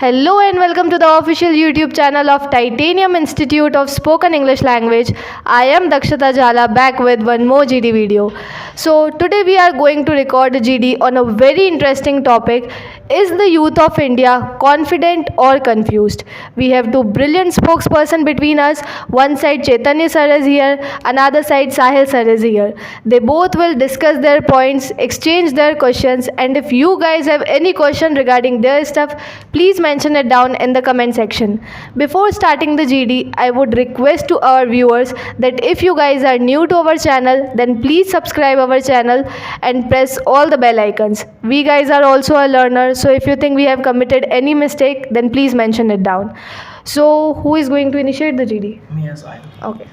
Hello and welcome to the official YouTube channel of Titanium Institute of Spoken English Language. I am Dakshita Jhala back with one more GD video. So today we are going to record a GD on a very interesting topic. Is the youth of India confident or confused? We have two brilliant spokesperson between us. One side Chaitanya sir is here, another side Sahil sir is here. They both will discuss their points, exchange their questions, and if you guys have any question regarding their stuff, please mention it down in the comment section. Before starting the GD, I would request to our viewers that if you guys are new to our channel, then please subscribe our channel and press all the bell icons. We guys are also a learner, so if you think we have committed any mistake, then please mention it down. So who is going to initiate the GD? Yes, I. Okay.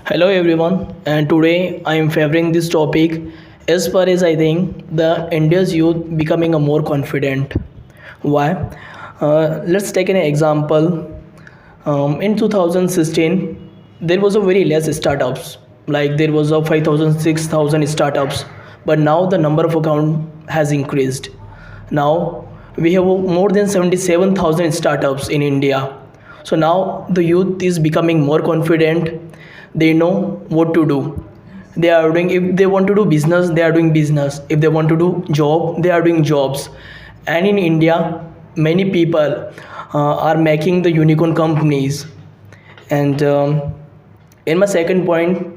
Hello everyone, and today I am favoring this topic as far as I think the India's youth becoming a more confident. Why? Let's take an example. In 2016, there was a very less startups. Like there was a 5,000, 6,000 startups, but now the number of account has increased. Now we have more than 77,000 startups in India. So now the youth is becoming more confident. They know what to do. They are doing, if they want to do business, they are doing business. If they want to do job, they are doing jobs. And in India, many people are making the unicorn companies. And in my second point,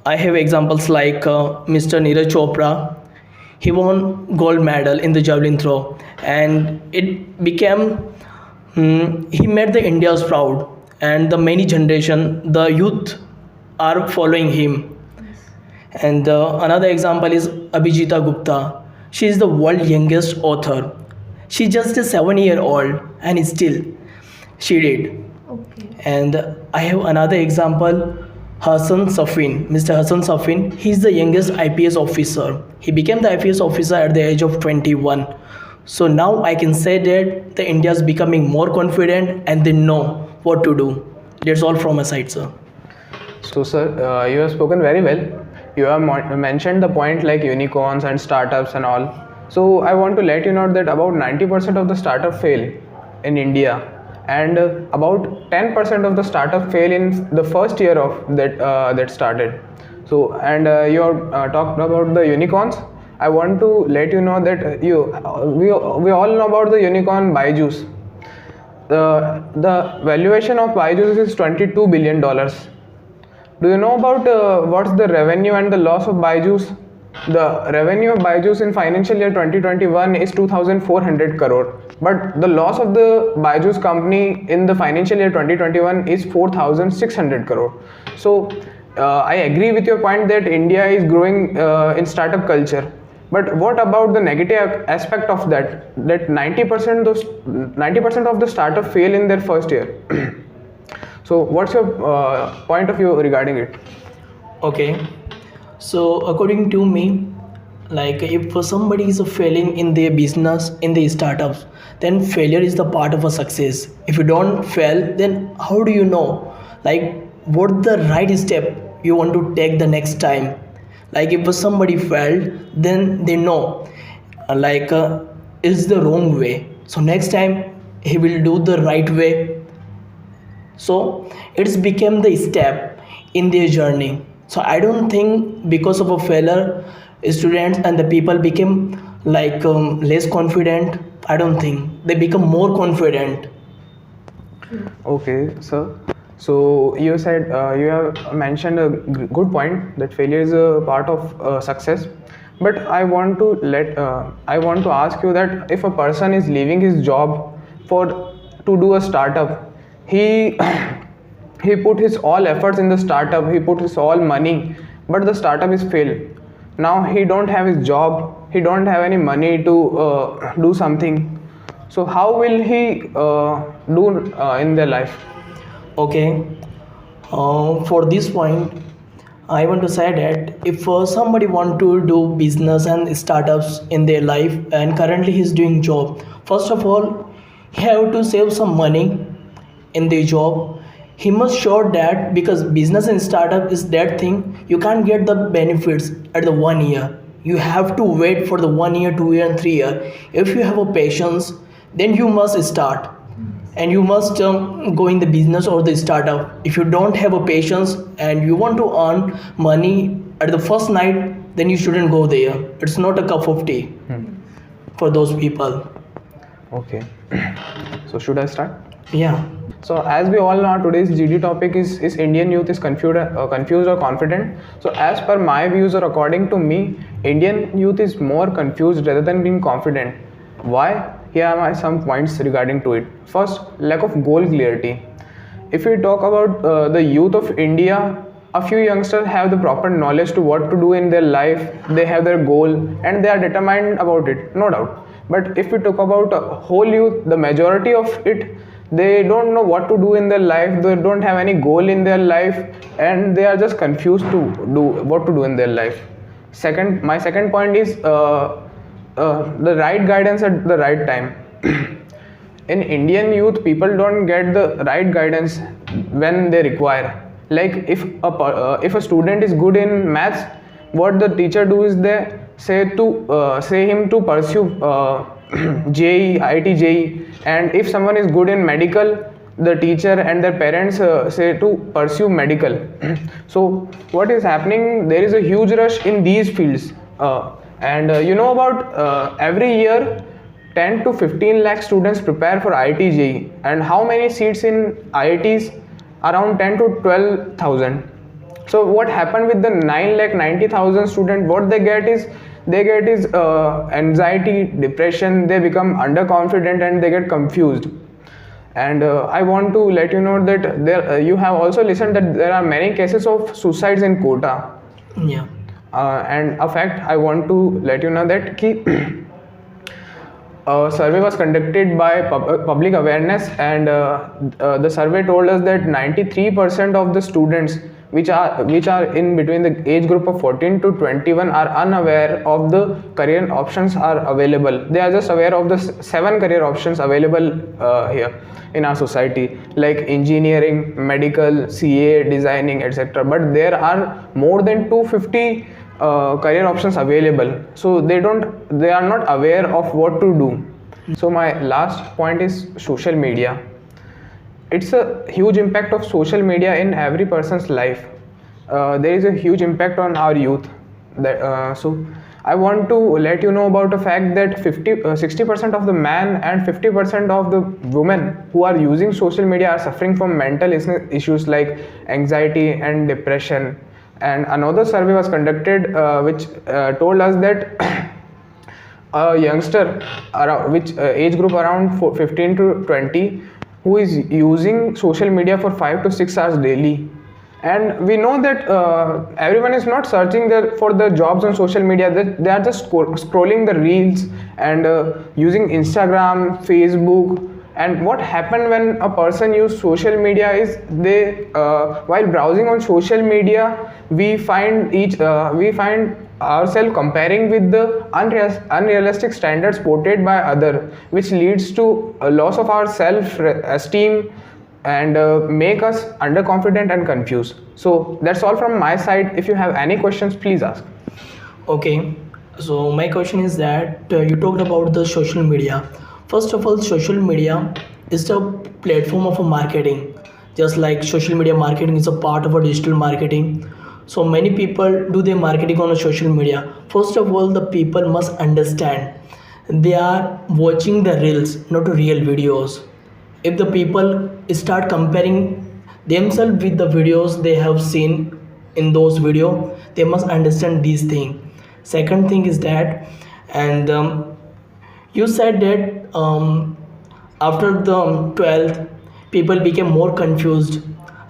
I have examples like Mr. Neeraj Chopra. He won gold medal in the javelin throw, and it became he made the India's proud, and the many generation, the youth are following him. And another example is Abhijita Gupta. She is the world youngest author. She's just a 7-year-old and still she did. Okay. And I have another example, Hassan Safin. Mr. Hassan Safin, he is the youngest IPS officer. He became the IPS officer at the age of 21. So now I can say that the India is becoming more confident and they know what to do. That's all from my side, sir. So, sir, you have spoken very well. You have mentioned the point like unicorns and startups and all. So, I want to let you know that about 90% of the startup fail in India, and about 10% of the startup fail in the first year of that started. So, and you have talked about the unicorns. I want to let you know that we all know about the unicorn Byju's. The valuation of Byju's is $22 billion. Do you know about what's the revenue and the loss of Byju's? The revenue of Byju's in financial year 2021 is 2,400 crore, but the loss of the Byju's company in the financial year 2021 is 4,600 crore. So I agree with your point that India is growing in startup culture. But what about the negative aspect of that? That 90% of the startup fail in their first year. So what's your point of view regarding it? Okay, so according to me, like if somebody is failing in their business, in the startups, then failure is the part of a success. If you don't fail, then how do you know like what the right step you want to take the next time? Like if somebody failed, then they know is the wrong way. So next time he will do the right way. So it's become the step in their journey. So I don't think because of a failure, students and the people became less confident. I don't think they become more confident. Okay, sir. So you said you have mentioned a good point that failure is a part of success. But I want to ask you that if a person is leaving his job to do a startup, he put his all efforts in the startup, he put his all money, but the startup is failed. Now he don't have his job, he don't have any money to do something. So how will he do in their life? Okay, for this point, I want to say that if somebody want to do business and startups in their life and currently he's doing job, first of all, he have to save some money in the job. He must show that because business and startup is that thing, you can't get the benefits at the 1 year. You have to wait for the 1 year, 2 year and 3 year. If you have a patience, then you must start, and you must go in the business or the startup. If you don't have a patience and you want to earn money at the first night, then you shouldn't go there. It's not a cup of tea for those people. Okay. So should I start? Yeah. So as we all know, today's GD topic is Indian youth is confused or confident. So as per my views or according to me, Indian youth is more confused rather than being confident. Why? Here are some points regarding to it. First, lack of goal clarity. If we talk about the youth of India, a few youngsters have the proper knowledge to what to do in their life. They have their goal and they are determined about it, no doubt. But if we talk about whole youth, the majority of it, they don't know what to do in their life. They don't have any goal in their life, and they are just confused to do what to do in their life. My second point is the right guidance at the right time. In Indian youth, people don't get the right guidance when they require. Like if a student is good in maths, what the teacher do is they say him to pursue JE, IT JE, and if someone is good in medical, the teacher and their parents say to pursue medical. So what is happening? There is a huge rush in these fields, and you know about every year 10 to 15 lakh students prepare for IIT JEE, and how many seats in IITs? Around 10 to 12,000. So what happened with the 9,90,000 students? What they get is anxiety, depression. They become underconfident and they get confused. And I want to let you know that you have also listened that there are many cases of suicides in Kota. Yeah. And a fact I want to let you know that a survey was conducted by public awareness, and the survey told us that 93% of the students which are in between the age group of 14 to 21 are unaware of the career options are available. They are just aware of the 7 career options available here in our society, like engineering, medical, CA, designing, etc. But there are more than 250 career options available, so they are not aware of what to do. So my last point is social media. It's a huge impact of social media in every person's life. There is a huge impact on our youth. So I want to let you know about the fact that 60% of the men and 50% of the women who are using social media are suffering from mental issues like anxiety and depression. And another survey was conducted which told us that a youngster which age group around 15 to 20 who is using social media for 5 to 6 hours daily, and we know that everyone is not searching for the jobs on social media. They are just scrolling the reels and using Instagram, Facebook. And what happened when a person uses social media is they while browsing on social media, we find ourselves comparing with the unrealistic standards portrayed by other, which leads to a loss of our self-esteem and make us underconfident and confused. So that's all from my side. If you have any questions, please ask. Okay, so my question is that you talked about the social media. First of all, social media is the platform of a marketing. Just like social media marketing is a part of a digital marketing. So many people do their marketing on a social media. First of all, the people must understand they are watching the reels, not real videos. If the people start comparing themselves with the videos they have seen in those videos, they must understand these things. Second thing is that, and you said that after the 12th, people became more confused,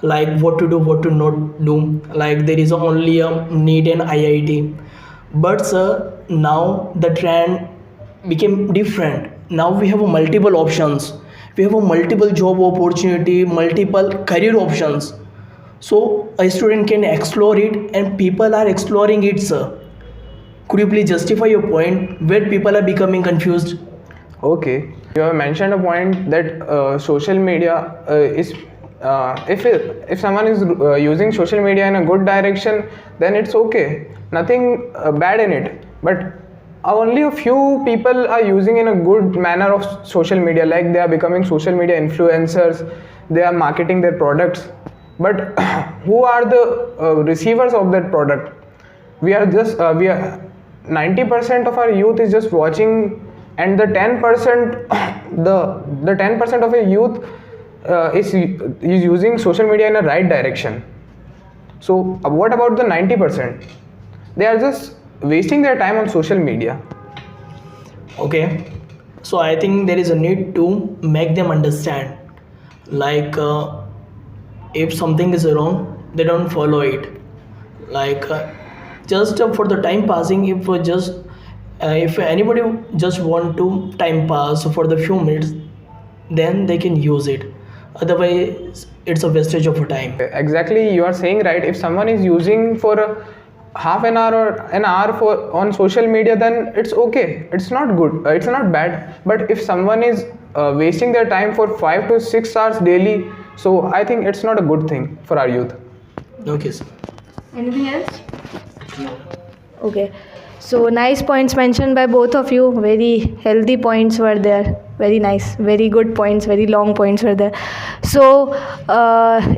like what to do, what to not do. Like there is only a NEET and IIT. But sir, now the trend became different. Now we have multiple options. We have a multiple job opportunity, multiple career options. So a student can explore it, and people are exploring it, sir. Could you please justify your point where people are becoming confused? Okay, you have mentioned a point that social media is if someone is using social media in a good direction, then it's okay, nothing bad in it. But only a few people are using in a good manner of social media, like they are becoming social media influencers, they are marketing their products. But who are the receivers of that product? We are just we are 90% of our youth is just watching, and the 10% the 10% of a youth is using social media in a right direction. So what about the 90%? They are just wasting their time on social media. Okay, so I think there is a need to make them understand, like if something is wrong, they don't follow it. Like just for the time passing, if anybody just want to time pass for the few minutes, then they can use it. Otherwise it's a wastage of time. Exactly, you are saying right. If someone is using for a half an hour or an hour for on social media, then it's okay, it's not good, it's not bad. But if someone is wasting their time for 5 to 6 hours daily, so I think it's not a good thing for our youth. Okay, sir. Anything else? Okay. So nice points mentioned by both of you. Very healthy points were there. Very nice. Very good points. Very long points were there. So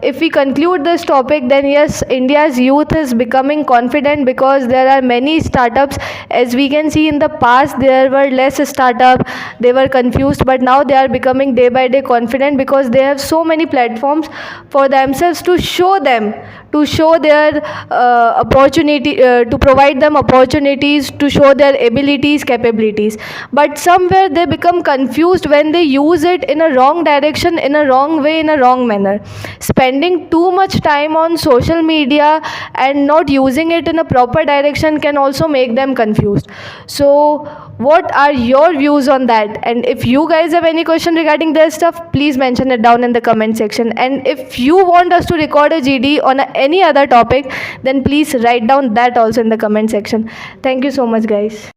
if we conclude this topic, then yes, India's youth is becoming confident because there are many startups. As we can see in the past, there were less startup. They were confused, but now they are becoming day by day confident because they have so many platforms for themselves to show them, to show their opportunity, to provide them opportunities, to show their abilities, capabilities. But somewhere they become confused when they use it in a wrong direction, in a wrong way, in a wrong manner. Spending too much time on social media and not using it in a proper direction can also make them confused. So what are your views on that? And if you guys have any question regarding this stuff, please mention it down in the comment section. And if you want us to record a GD on any other topic, then please write down that also in the comment section. Thank you so much, guys.